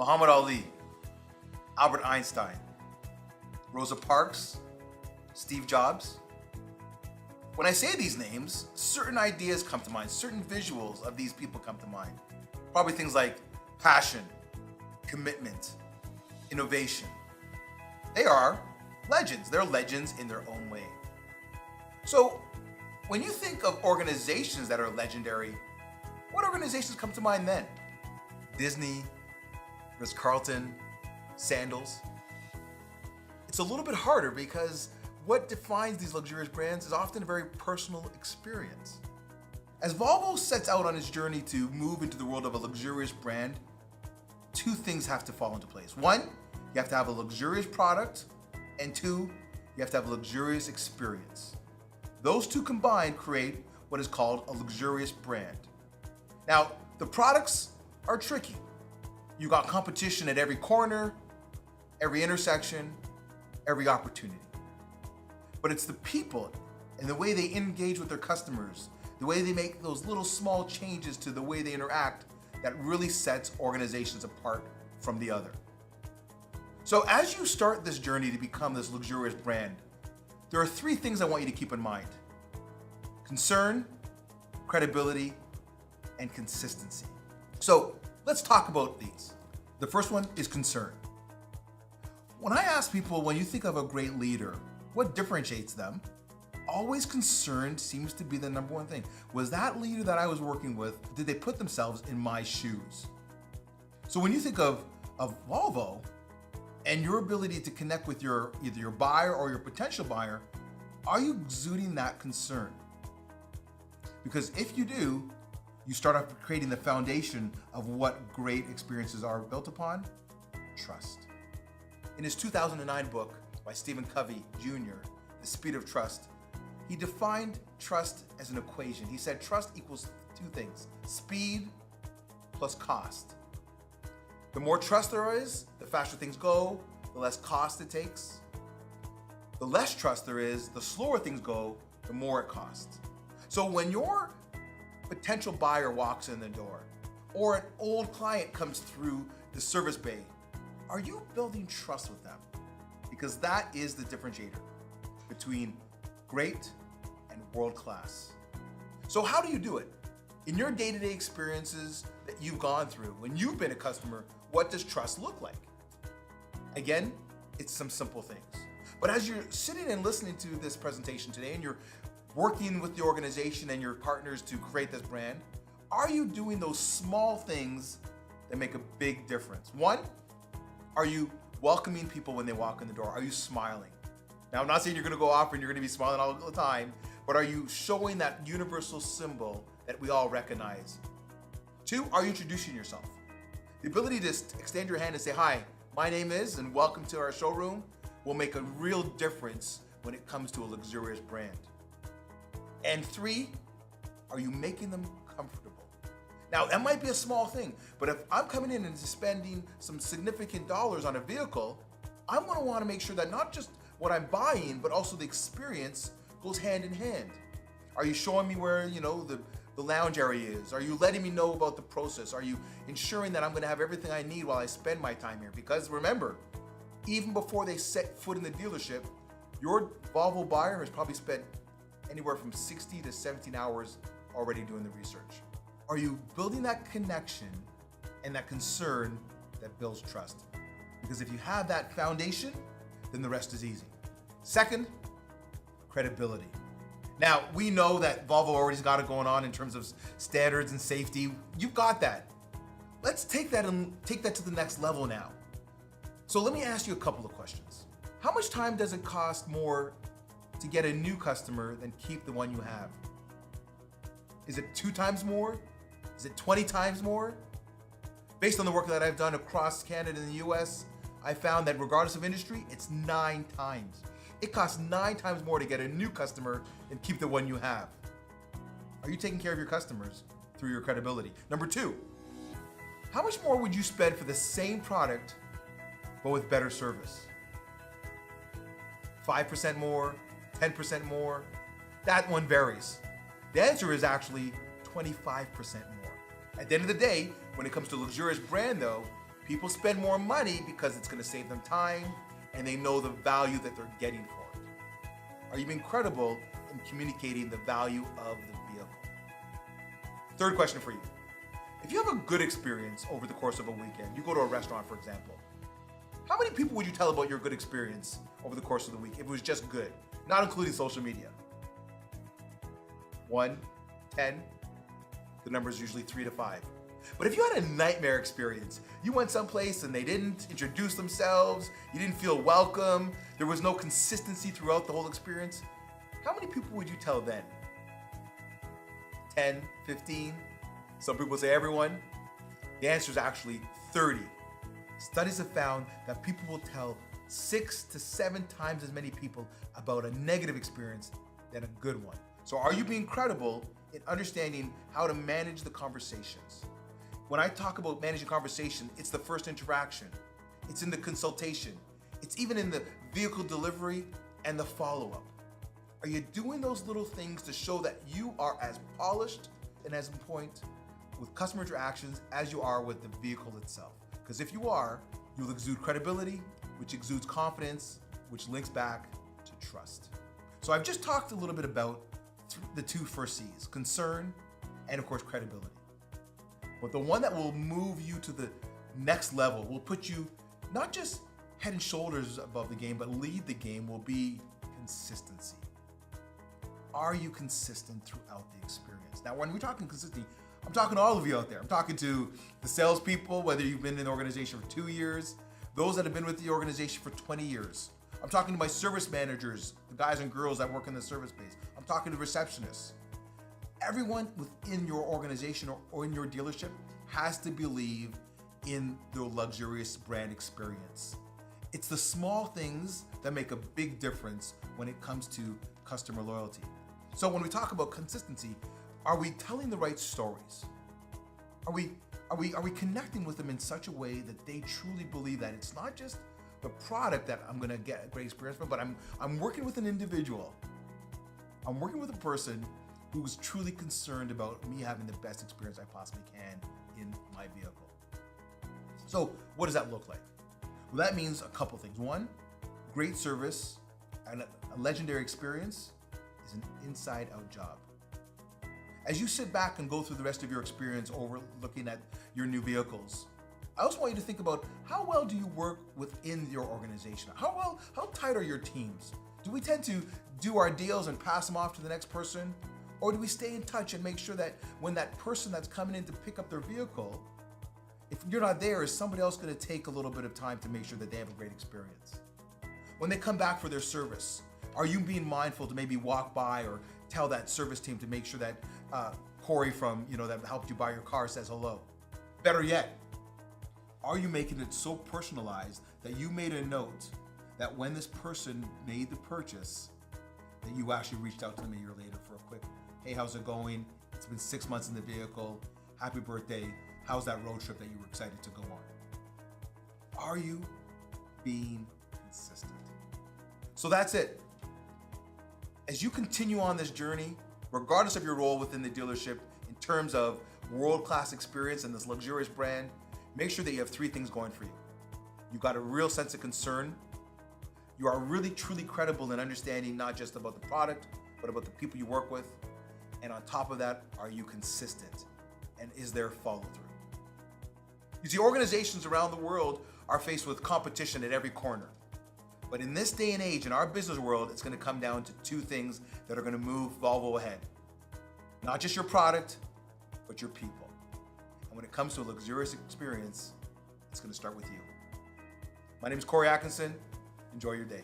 Muhammad Ali, Albert Einstein, Rosa Parks, Steve Jobs. When I say these names, certain ideas come to mind, certain visuals of these people come to mind. Probably things like passion, commitment, innovation. They are legends. They're legends in their own way. So, when you think of organizations that are legendary, what organizations come to mind then? Disney, Ritz-Carlton, Sandals. It's a little bit harder because what defines these luxurious brands is often a very personal experience. As Volvo sets out on its journey to move into the world of a luxurious brand, two things have to fall into place. One, you have to have a luxurious product, and two, you have to have a luxurious experience. Those two combined create what is called a luxurious brand. Now, the products are tricky. You got competition at every corner, every intersection, every opportunity. But it's the people and the way they engage with their customers, the way they make those little small changes to the way they interact that really sets organizations apart from the other. So as you start this journey to become this luxurious brand, there are three things I want you to keep in mind: concern, credibility, and consistency. So let's talk about these. The first one is concern. When I ask people, when you think of a great leader, what differentiates them? Always concern seems to be the number one thing. Was that leader that I was working with, did they put themselves in my shoes? So when you think of Volvo and your ability to connect with either your buyer or your potential buyer, are you exuding that concern? Because if you do, you start off creating the foundation of what great experiences are built upon: trust. In his 2009 book by Stephen Covey Jr., The Speed of Trust, he defined trust as an equation. He said trust equals two things: speed plus cost. The more trust there is, the faster things go, the less cost it takes. The less trust there is, the slower things go, the more it costs. So when your potential buyer walks in the door, or an old client comes through the service bay, are you building trust with them? Because that is the differentiator between great and world-class. So how do you do it? In your day-to-day experiences that you've gone through, when you've been a customer, what does trust look like? Again, it's some simple things. But as you're sitting and listening to this presentation today, and you're working with the organization and your partners to create this brand, are you doing those small things that make a big difference? One, are you welcoming people when they walk in the door? Are you smiling? Now, I'm not saying you're gonna go off and you're gonna be smiling all the time, but are you showing that universal symbol that we all recognize? Two, are you introducing yourself? The ability to extend your hand and say, "Hi, my name is, and welcome to our showroom," will make a real difference when it comes to a luxurious brand. And three, are you making them comfortable? Now, that might be a small thing, but if I'm coming in and spending some significant dollars on a vehicle, I'm gonna wanna make sure that not just what I'm buying, but also the experience goes hand in hand. Are you showing me where, the lounge area is? Are you letting me know about the process? Are you ensuring that I'm gonna have everything I need while I spend my time here? Because remember, even before they set foot in the dealership, your Volvo buyer has probably spent anywhere from 60 to 17 hours already doing the research. Are you building that connection and that concern that builds trust? Because if you have that foundation, then the rest is easy. Second, credibility. Now, we know that Volvo already's got it going on in terms of standards and safety. You've got that. Let's take that to the next level now. So let me ask you a couple of questions. How much time does it cost more to get a new customer than keep the one you have? Is it 2 times more? Is it 20 times more? Based on the work that I've done across Canada and the US, I found that regardless of industry, it's 9 times. It costs 9 times more to get a new customer than keep the one you have. Are you taking care of your customers through your credibility? Number 2, how much more would you spend for the same product, but with better service? 5% more, 10% more? That one varies. The answer is actually 25% more. At the end of the day, when it comes to luxurious brand though, People spend more money because it's going to save them time and they know the value that they're getting for it. Are you being credible in communicating the value of the vehicle? Third question for you. If you have a good experience over the course of a weekend, you go to a restaurant, for example, how many people would you tell about your good experience over the course of the week if it was just good, not including social media? 1, 10, the number is usually 3 to 5. But if you had a nightmare experience, you went someplace and they didn't introduce themselves, you didn't feel welcome, there was no consistency throughout the whole experience, how many people would you tell then? 10, 15? Some people say everyone. The answer is actually 30. Studies have found that people will tell 6 to 7 times as many people about a negative experience than a good one. So are you being credible in understanding how to manage the conversations? When I talk about managing conversation, it's the first interaction. It's in the consultation. It's even in the vehicle delivery and the follow-up. Are you doing those little things to show that you are as polished and as on point with customer interactions as you are with the vehicle itself? Because if you are, you'll exude credibility, which exudes confidence, which links back to trust. So I've just talked a little bit about the 2 first C's, concern and of course credibility. But the one that will move you to the next level, will put you not just head and shoulders above the game, but lead the game, will be consistency. Are you consistent throughout the experience? Now, when we're talking consistency, I'm talking to all of you out there. I'm talking to the salespeople, whether you've been in the organization for 2 years, those that have been with the organization for 20 years. I'm talking to my service managers, the guys and girls that work in the service space. I'm talking to receptionists. Everyone within your organization or in your dealership has to believe in the luxurious brand experience. It's the small things that make a big difference when it comes to customer loyalty. So when we talk about consistency, are we telling the right stories? Are we connecting with them in such a way that they truly believe that it's not just the product that I'm gonna get a great experience from, but I'm working with an individual. I'm working with a person who is truly concerned about me having the best experience I possibly can in my vehicle. So what does that look like? Well, that means a couple things. One, great service and a legendary experience is an inside-out job. As you sit back and go through the rest of your experience over looking at your new vehicles, I also want you to think about how well do you work within your organization? How tight are your teams? Do we tend to do our deals and pass them off to the next person? Or do we stay in touch and make sure that when that person that's coming in to pick up their vehicle, if you're not there, is somebody else going to take a little bit of time to make sure that they have a great experience? When they come back for their service, are you being mindful to maybe walk by or tell that service team to make sure that Corey from, that helped you buy your car says hello? Better yet, are you making it so personalized that you made a note that when this person made the purchase, that you actually reached out to them a year later for a quick, hey, how's it going? It's been 6 months in the vehicle. Happy birthday. How's that road trip that you were excited to go on? Are you being consistent? So that's it. As you continue on this journey, regardless of your role within the dealership, in terms of world-class experience and this luxurious brand, make sure that you have 3 things going for you. You've got a real sense of concern. You are really, truly credible in understanding not just about the product, but about the people you work with. And on top of that, are you consistent? And is there follow-through? You see, organizations around the world are faced with competition at every corner. But in this day and age, in our business world, it's going to come down to 2 things that are going to move Volvo ahead. Not just your product, but your people. And when it comes to a luxurious experience, it's going to start with you. My name is Corey Atkinson. Enjoy your day.